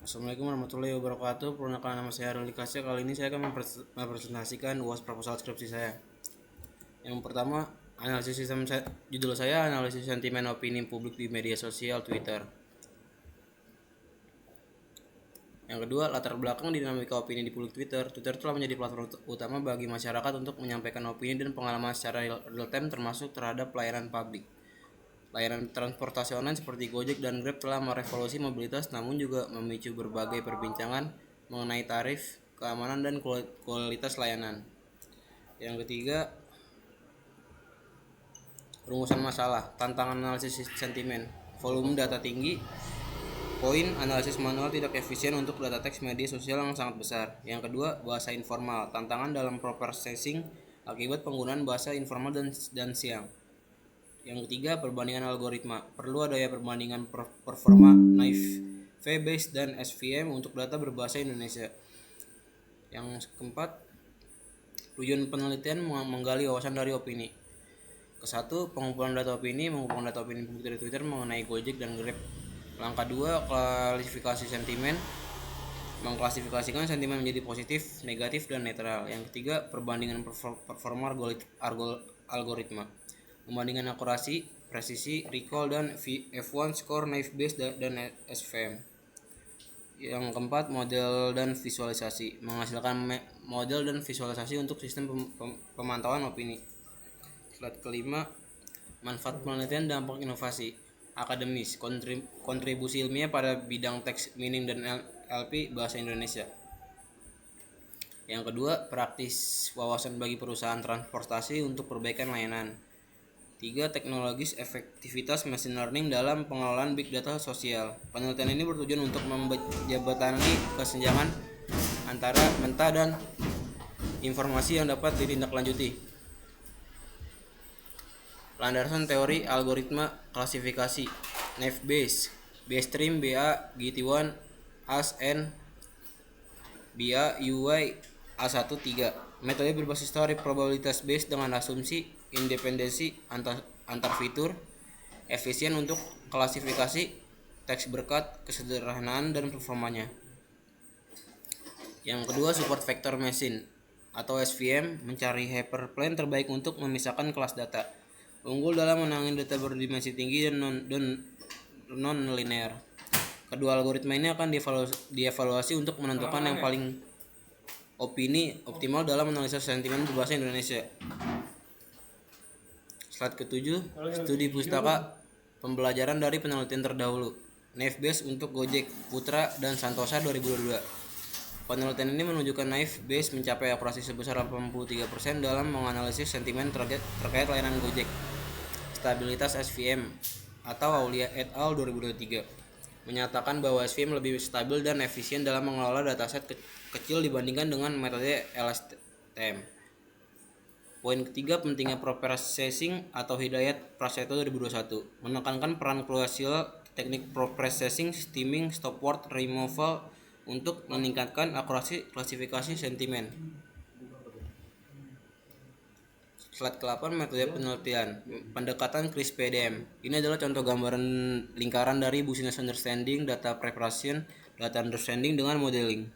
Assalamualaikum warahmatullahi wabarakatuh. Perkenalkan, nama saya Aruli Kasya. Kali ini saya akan mempresentasikan UAS proposal skripsi saya. Yang pertama, judul saya analisis sentimen opini publik di media sosial Twitter. Yang kedua, latar belakang dinamika opini di publik Twitter. Twitter telah menjadi platform utama bagi masyarakat untuk menyampaikan opini dan pengalaman secara real time, termasuk terhadap pelayanan publik. Layanan transportasi online seperti Gojek dan Grab telah merevolusi mobilitas, namun juga memicu berbagai perbincangan mengenai tarif, keamanan, dan kualitas layanan. Yang ketiga, rumusan masalah, tantangan analisis sentimen, volume data tinggi, poin analisis manual tidak efisien untuk data teks media sosial yang sangat besar. Yang kedua, bahasa informal, tantangan dalam processing akibat penggunaan bahasa informal dan siang. Yang ketiga, perbandingan algoritma. Perlu adanya perbandingan performa naive Bayes dan SVM untuk data berbahasa Indonesia. Yang keempat, tujuan penelitian menggali wawasan dari opini. Kesatu, pengumpulan data opini publik dari Twitter mengenai Gojek dan Grab. Langkah 2, klasifikasi sentimen. Mengklasifikasikan sentimen menjadi positif, negatif, dan netral. Yang ketiga, perbandingan performa algoritma. Membandingkan akurasi, presisi, recall, dan F1 score naive Bayes dan SVM. Yang keempat, model dan visualisasi. Menghasilkan model dan visualisasi untuk sistem pemantauan opini. Slide kelima, manfaat penelitian dampak inovasi. Akademis, kontribusi ilmiah pada bidang teks meaning dan LP bahasa Indonesia. Yang kedua, praktis, wawasan bagi perusahaan transportasi untuk perbaikan layanan. 3. Teknologis, efektivitas machine learning dalam pengelolaan big data sosial. Penelitian ini bertujuan untuk menjembatani kesenjangan antara mentah dan informasi yang dapat ditindaklanjuti. Landasan teori algoritma klasifikasi. Naive Bayes, Bayes-Trim, BA, GT1, AS, N, BA, UI, A1, 3. Metode berbasis teori probabilitas Bayes dengan asumsi independensi antar fitur, efisien untuk klasifikasi teks berkat kesederhanaan dan performanya. Yang kedua, support vector machine atau SVM, mencari hyperplane terbaik untuk memisahkan kelas data. Unggul dalam menangani data berdimensi tinggi dan non-linear. Kedua algoritma ini akan dievaluasi untuk menentukan yang paling optimal dalam menganalisis sentimen berbahasa Indonesia. Slide ke-7, studi pustaka pembelajaran dari penelitian terdahulu. Naive Bayes untuk Gojek, Putra, dan Santosa 2022. Penelitian ini menunjukkan Naive Bayes mencapai akurasi sebesar 83% dalam menganalisis sentimen terkait layanan Gojek. Stabilitas SVM atau Aulia et al. 2023 menyatakan bahwa SVM lebih stabil dan efisien dalam mengelola dataset kecil dibandingkan dengan metode LSTM. Poin ketiga, pentingnya processing atau Hidayat Prasetyo 2021 menekankan peran krusial teknik processing, steaming, stopword, removal untuk meningkatkan akurasi klasifikasi sentimen. Slide ke-8, metode penelitian. Pendekatan CRISP-PDM. Ini adalah contoh gambaran lingkaran dari business understanding, data preparation, data understanding dengan modeling.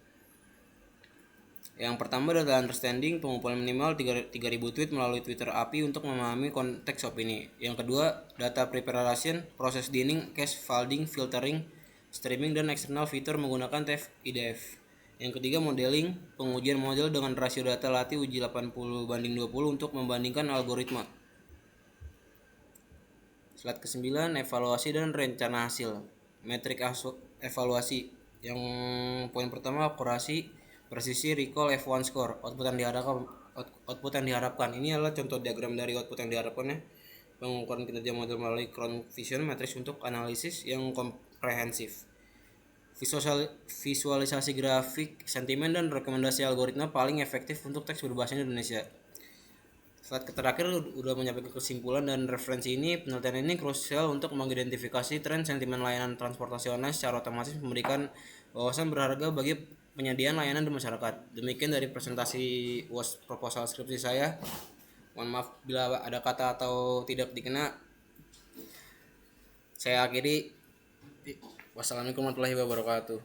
Yang pertama, data understanding, pengumpulan minimal 3.000 tweet melalui Twitter API untuk memahami konteks opini. Yang kedua, data preparation, proses deaning, cache folding, filtering, streaming, dan eksternal fitur menggunakan TF IDF. Yang ketiga, modeling, pengujian model dengan rasio data latih uji 80/20 untuk membandingkan algoritma. Slide ke-9, evaluasi dan rencana hasil. Metrik evaluasi. Yang poin pertama, akurasi, presisi, recall, F1 score, output yang diharapkan. Ini adalah contoh diagram dari output yang diharapkan ya. Pengukuran kinerja model melalui Crown Vision matrix untuk analisis yang komprehensif. Visualisasi grafik, sentimen, dan rekomendasi algoritma paling efektif untuk teks berbahasa Indonesia. Slide terakhir udah menyampaikan kesimpulan dan referensi ini. Penelitian ini krusial untuk mengidentifikasi tren sentimen layanan transportasi online secara otomatis, memberikan wawasan berharga bagi penyediaan layanan di masyarakat. Demikian dari presentasi UAS proposal skripsi saya. Mohon maaf bila ada kata atau tidak dikena. Saya akhiri. Wassalamualaikum warahmatullahi wabarakatuh.